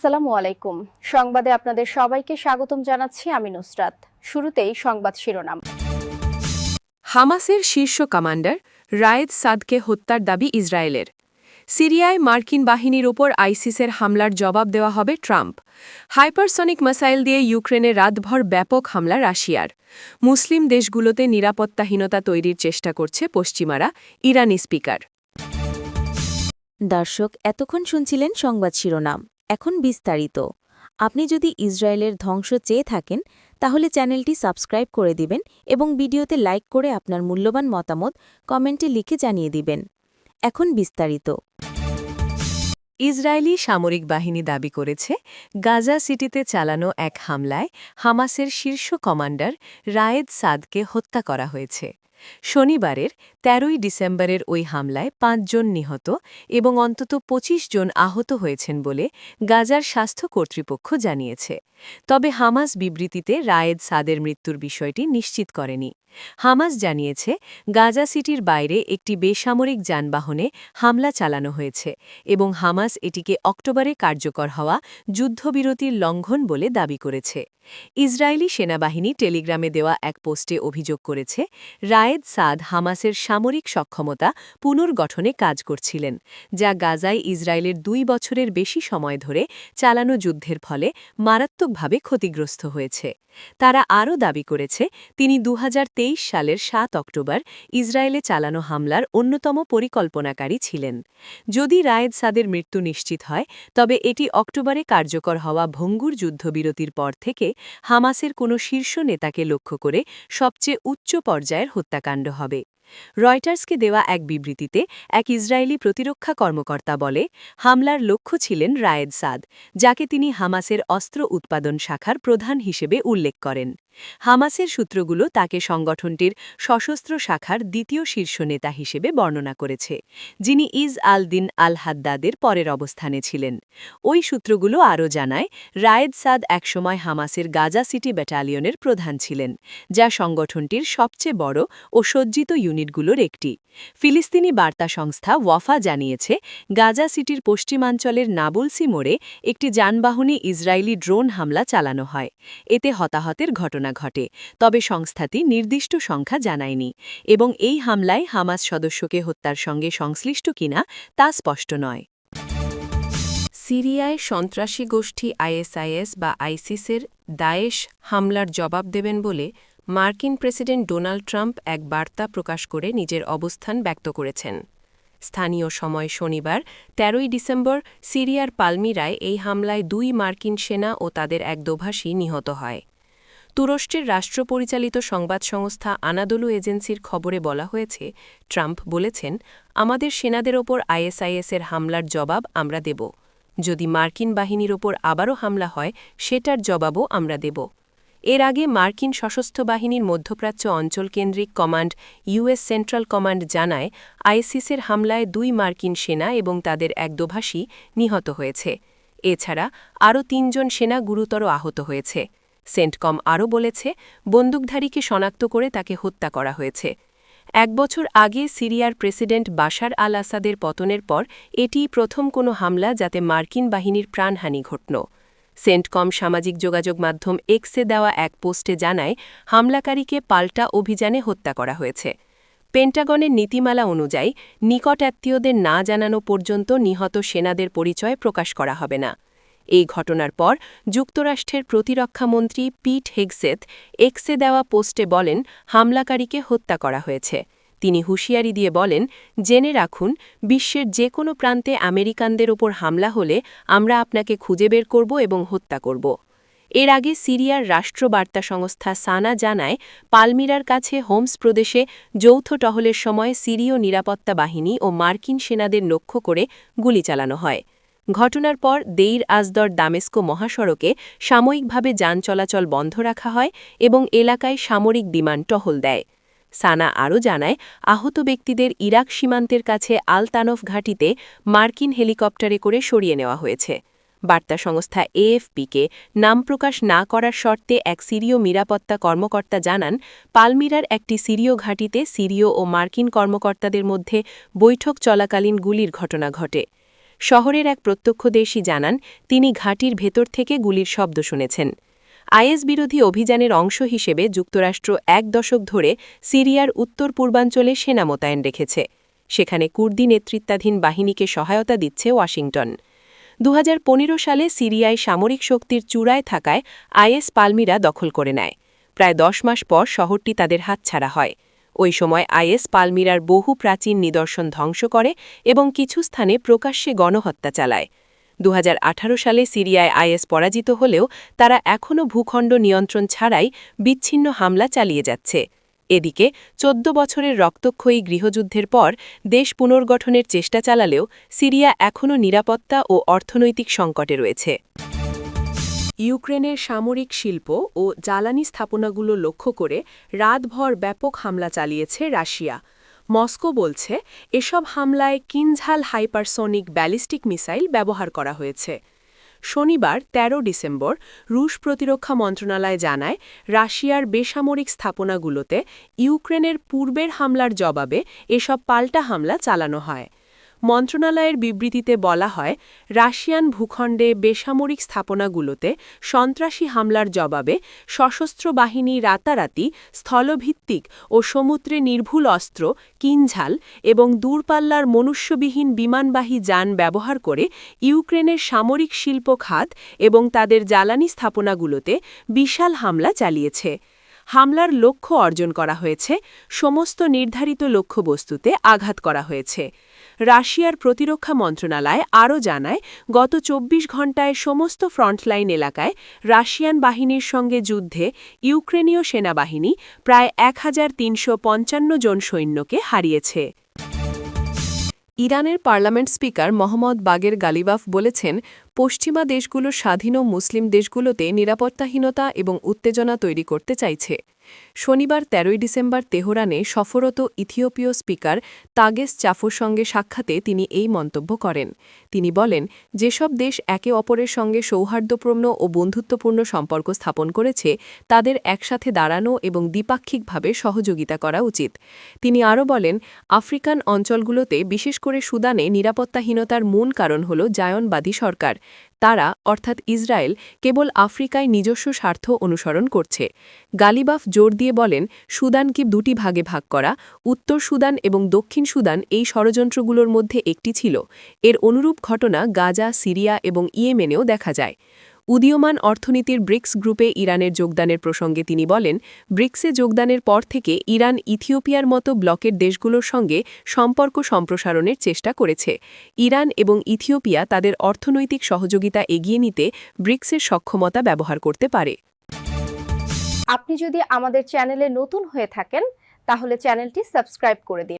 আসসালামু আলাইকুম। সংবাদে আপনাদের সবাইকে স্বাগতম জানাচ্ছি আমি নুসরাত। শুরুতেই সংবাদ শিরোনাম। হামাসের শীর্ষ কমান্ডার রায়েদ সাদকে হত্যার দাবি ইসরায়েলের। সিরিয়ায় মার্কিন বাহিনীর ওপর আইসিসের হামলার জবাব দেওয়া হবে ট্রাম্প। হাইপারসনিক মিসাইল দিয়ে ইউক্রেনে রাতভর ব্যাপক হামলা রাশিয়ার। মুসলিম দেশগুলোতে নিরাপত্তাহীনতা তৈরির চেষ্টা করছে পশ্চিমারা, ইরানি স্পিকার। দর্শক, এতক্ষণ শুনছিলেন সংবাদ শিরোনাম। এখন বিস্তারিত। আপনি যদি ইসরায়েলের ধ্বংস চেয়ে থাকেন তাহলে চ্যানেলটি সাবস্ক্রাইব করে দিবেন এবং ভিডিওতে লাইক করে আপনার মূল্যবান মতামত কমেন্টে লিখে জানিয়ে দিবেন। এখন বিস্তারিত। ইসরায়েলি সামরিক বাহিনী দাবি করেছে গাজা সিটিতে চালানো এক হামলায় হামাসের শীর্ষ কমান্ডার রায়েদ সাদকে হত্যা করা হয়েছে। শনিবারের ১৩ই ডিসেম্বরের ওই হামলায় ৫ জন নিহত এবং অন্তত ২৫ জন আহত হয়েছেন বলে গাজার স্বাস্থ্য কর্তৃপক্ষ জানিয়েছে। তবে হামাস বিবৃতিতে রায়েদ সাদের মৃত্যুর বিষয়টি নিশ্চিত করেনি। হামাস জানিয়েছে গাজা সিটির বাইরে একটি বেসামরিক যানবাহনে হামলা চালানো হয়েছে এবং হামাস এটিকে অক্টোবরে কার্যকর হওয়া যুদ্ধবিরতির লঙ্ঘন বলে দাবি করেছে। ইসরায়েলি সেনাবাহিনী টেলিগ্রামে দেওয়া এক পোস্টে অভিযোগ করেছে রায়েদ সাদ হামাসের সামরিক সক্ষমতা পুনর্গঠনে কাজ করছিলেন, যা গাজায় ইসরায়েলের ২ বছরের বেশি সময় ধরে চালানো যুদ্ধের ফলে মারাত্মকভাবে ক্ষতিগ্রস্ত হয়েছে। তারা আরও দাবি করেছে তিনি ২০২৩ সালের ৭ অক্টোবর ইসরায়েলে চালানো হামলার অন্যতম পরিকল্পনাকারী ছিলেন। যদি রায়েদ সাদের মৃত্যু নিশ্চিত হয় তবে এটি অক্টোবরে কার্যকর হওয়া ভঙ্গুর যুদ্ধবিরতির পর থেকে হামাসের কোনো শীর্ষ নেতাকে লক্ষ্য করে সবচেয়ে উচ্চ পর্যায়ের হত্যাকাণ্ড হবে। রয়টার্সকে দেওয়া এক বিবৃতিতে এক ইসরায়েলি প্রতিরক্ষা কর্মকর্তা বলে, হামলার লক্ষ্য ছিলেন রায়েদ সাদ, যাকে তিনি হামাসের অস্ত্র উৎপাদন শাখার প্রধান হিসেবে উল্লেখ করেন। হামাসের সূত্রগুলো তাকে সংগঠনটির সশস্ত্র শাখার দ্বিতীয় শীর্ষ নেতা হিসেবে বর্ণনা করেছে, যিনি ইজ আল-দিন আল-হাদ্দাদের পরের অবস্থানে ছিলেন। ওই সূত্রগুলো আরও জানায় রায়েদ সাদ একসময় হামাসের গাজা সিটি ব্যাটালিয়নের প্রধান ছিলেন, যা সংগঠনটির সবচেয়ে বড় ও সজ্জিত ইউনিটগুলোর একটি। ফিলিস্তিনি বার্তা সংস্থা ওয়াফা জানিয়েছে গাজা সিটির পশ্চিমাঞ্চলের নাবুলসি মোড়ে একটি যানবাহনে ইসরায়েলি ড্রোন হামলা চালানো হয়। এতে হতাহতের ঘটনা ঘটে, তবে সংস্থাটি নির্দিষ্ট সংখ্যা জানায়নি এবং এই হামলায় হামাস সদস্যকে হত্যার সঙ্গে সংশ্লিষ্ট কিনা তা স্পষ্ট নয়। সিরিয়ায় সন্ত্রাসী গোষ্ঠী আইএসআইএস বা আইসিসের দায়েশ হামলার জবাব দেবেন বলে মার্কিন প্রেসিডেন্ট ডোনাল্ড ট্রাম্প এক বার্তা প্রকাশ করে নিজের অবস্থান ব্যক্ত করেছেন। স্থানীয় সময় শনিবার ১৩ই ডিসেম্বর সিরিয়ার পালমিরায় এই হামলায় ২ মার্কিন সেনা ও তাদের এক দোভাষী নিহত হয়। তুরস্কের রাষ্ট্রপরিচালিত সংবাদ সংস্থা আনাদোলু এজেন্সির খবরে বলা হয়েছে, ট্রাম্প বলেছেন, আমাদের সেনাদের ওপর আইএসআইএসের হামলার জবাব আমরা দেব। যদি মার্কিন বাহিনীর ওপর আবারও হামলা হয় সেটার জবাবও আমরা দেব। এর আগে মার্কিন সশস্ত্র বাহিনীর মধ্যপ্রাচ্য অঞ্চলকেন্দ্রিক কমান্ড ইউএস সেন্ট্রাল কমান্ড জানায় আইসিসের হামলায় ২ মার্কিন সেনা এবং তাদের এক দোভাষী নিহত হয়েছে। এছাড়া আরও ৩ জন সেনা গুরুতর আহত হয়েছে। সেন্টকম আরও বলেছে বন্দুকধারীকে শনাক্ত করে তাকে হত্যা করা হয়েছে। ১ বছর আগে সিরিয়ার প্রেসিডেন্ট বাশার আল আসাদের পতনের পর এটিই প্রথম কোনো হামলা যাতে মার্কিন বাহিনীর প্রাণহানি ঘটল। সেন্টকম সামাজিক যোগাযোগ মাধ্যম এক্সে দেওয়া এক পোস্টে জানায় হামলাকারীকে পাল্টা অভিযানে হত্যা করা হয়েছে। পেন্টাগনের নীতিমালা অনুযায়ী নিকট আত্মীয়দের না জানানো পর্যন্ত নিহত সেনাদের পরিচয় প্রকাশ করা হবে না। এই ঘটনার পর যুক্তরাষ্ট্রের প্রতিরক্ষামন্ত্রী পিট হেগসেথ এক্সে দেওয়া পোস্টে বলেন হামলাকারীকে হত্যা করা হয়েছে। তিনি হুঁশিয়ারি দিয়ে বলেন, জেনে রাখুন, বিশ্বের যে কোনো প্রান্তে আমেরিকানদের ওপর হামলা হলে আমরা আপনাকে খুঁজে বের করব এবং হত্যা করব। এর আগে সিরিয়ার রাষ্ট্রবার্তা সংস্থা সানা জানায় পালমিরার কাছে হোমস প্রদেশে যৌথ টহলের সময় সিরীয় নিরাপত্তা বাহিনী ও মার্কিন সেনাদের লক্ষ্য করে গুলি চালানো হয়। ঘটনার পর দেইর আজদর দামেস্কো মহাসড়কে সাময়িকভাবে যান চলাচল বন্ধ রাখা হয় এবং এলাকায় সামরিক বিমান টহল দেয়। সানা আরও জানায় আহত ব্যক্তিদের ইরাক সীমান্তের কাছে আল তানফ ঘাঁটিতে মার্কিন হেলিকপ্টারে করে সরিয়ে নেওয়া হয়েছে। বার্তা সংস্থা এএফপিকে নাম প্রকাশ না করার শর্তে এক সিরীয় নিরাপত্তা কর্মকর্তা জানান, পালমিরার একটি সিরীয় ঘাঁটিতে সিরীয় ও মার্কিন কর্মকর্তাদের মধ্যে বৈঠক চলাকালীন গুলির ঘটনা ঘটে। শহরের এক প্রত্যক্ষদর্শী জানান তিনি ঘাঁটির ভেতর থেকে গুলির শব্দ শুনেছেন। আইএস বিরোধী অভিযানের অংশ হিসেবে যুক্তরাষ্ট্র 1 দশক ধরে সিরিয়ার উত্তর পূর্বাঞ্চলে সেনা মোতায়েন রেখেছে। সেখানে কুর্দি নেতৃত্বাধীন বাহিনীকে সহায়তা দিচ্ছে ওয়াশিংটন। 2015 সালে সিরিয়ায় সামরিক শক্তির চূড়ায় থাকায় আইএস পালমিরা দখল করে নেয়। প্রায় 10 মাস পর শহরটি তাদের হাতছাড়া হয়। ওই সময় আইএস পালমিরার বহু প্রাচীন নিদর্শন ধ্বংস করে এবং কিছু স্থানে প্রকাশ্যে গণহত্যা চালায়। 2018 সালে সিরিয়ায় আইএস পরাজিত হলেও তারা এখনও ভূখণ্ড নিয়ন্ত্রণ ছাড়াই বিচ্ছিন্ন হামলা চালিয়ে যাচ্ছে। এদিকে 14 বছরের রক্তক্ষয়ী গৃহযুদ্ধের পর দেশ পুনর্গঠনের চেষ্টা চালালেও সিরিয়া এখনও নিরাপত্তা ও অর্থনৈতিক সংকটে রয়েছে। ইউক্রেনের সামরিক শিল্প ও জ্বালানি স্থাপনাগুলো লক্ষ্য করে রাতভর ব্যাপক হামলা চালিয়েছে রাশিয়া। মস্কো বলছে এসব হামলায় কিনঝাল হাইপারসোনিক ব্যালিস্টিক মিসাইল ব্যবহার করা হয়েছে। শনিবার 13 ডিসেম্বর রুশ প্রতিরক্ষা মন্ত্রণালয় জানায় রাশিয়ার বেসামরিক স্থাপনাগুলোতে ইউক্রেনের পূর্বের হামলার জবাবে এসব পাল্টা হামলা চালানো হয়। মন্ত্রণালয়ের বিবৃতিতে বলা হয়, রাশিয়ান ভূখণ্ডে বেসামরিক স্থাপনাগুলোতে সন্ত্রাসী হামলার জবাবে সশস্ত্র বাহিনী রাতারাতি স্থলভিত্তিক ও সমুদ্রে নির্ভুল অস্ত্র, কিনঝাল এবং দূরপাল্লার মনুষ্যবিহীন বিমানবাহী যান ব্যবহার করে ইউক্রেনের সামরিক শিল্প খাত এবং তাদের জ্বালানি স্থাপনাগুলোতে বিশাল হামলা চালিয়েছে। হামলার লক্ষ্য অর্জন করা হয়েছে, সমস্ত নির্ধারিত লক্ষ্যবস্তুতে আঘাত করা হয়েছে। রাশিয়ার প্রতিরক্ষা মন্ত্রণালয় আরও জানায়, গত 24 ঘণ্টায় সমস্ত ফ্রন্টলাইন এলাকায় রাশিয়ান বাহিনীর সঙ্গে যুদ্ধে ইউক্রেনীয় সেনাবাহিনী প্রায় 1355 জন সৈন্যকে হারিয়েছে। ইরানের পার্লামেন্ট স্পিকার মোহাম্মদ বাগের গালিবাফ বলেছেন, পশ্চিমা দেশগুলো স্বাধীন ও মুসলিম দেশগুলোতে নিরাপত্তাহীনতা এবং উত্তেজনা তৈরি করতে চাইছে। শনিবার 13 ডিসেম্বর তেহরানে সফররত ইথিওপীয় স্পিকার তাগেস চাফোর সঙ্গে সাক্ষাতে তিনি এই মন্তব্য করেন। তিনি বলেন, যেসব দেশ একে অপরের সঙ্গে সৌহার্দ্যপূর্ণ ও বন্ধুত্বপূর্ণ সম্পর্ক স্থাপন করেছে তাদের একসাথে দাঁড়ানো এবং দ্বিপাক্ষিকভাবে সহযোগিতা করা উচিত। তিনি আরও বলেন, আফ্রিকান অঞ্চলগুলোতে বিশেষ করে সুদানে নিরাপত্তাহীনতার মূল কারণ হল জায়নবাদী সরকার। তারা অর্থাৎ ইসরায়েল কেবল আফ্রিকায় নিজস্ব স্বার্থ অনুসরণ করছে। গালিবাফ জোর দিয়ে বলেন, সুদানকে দুটি ভাগে ভাগ করা, উত্তর সুদান এবং দক্ষিণ সুদান এই ষড়যন্ত্রগুলোর মধ্যে একটি ছিল। এর অনুরূপ ঘটনা গাজা, সিরিয়া এবং ইয়েমেনেও দেখা যায়। উদীয়মান অর্থনীতির ব্রিক্স গ্রুপে ইরানের যোগদানের প্রসঙ্গে তিনি বলেন, ব্রিক্সে যোগদানের পর থেকে ইরান ইথিওপিয়ার মতো ব্লকের দেশগুলোর সঙ্গে সম্পর্ক সম্প্রসারণের চেষ্টা করেছে। ইরান এবং ইথিওপিয়া তাদের অর্থনৈতিক সহযোগিতা এগিয়ে নিতে ব্রিক্সের সক্ষমতা ব্যবহার করতে পারে। আপনি যদি আমাদের চ্যানেলে নতুন হয়ে থাকেন তাহলে চ্যানেলটি সাবস্ক্রাইব করে দিন।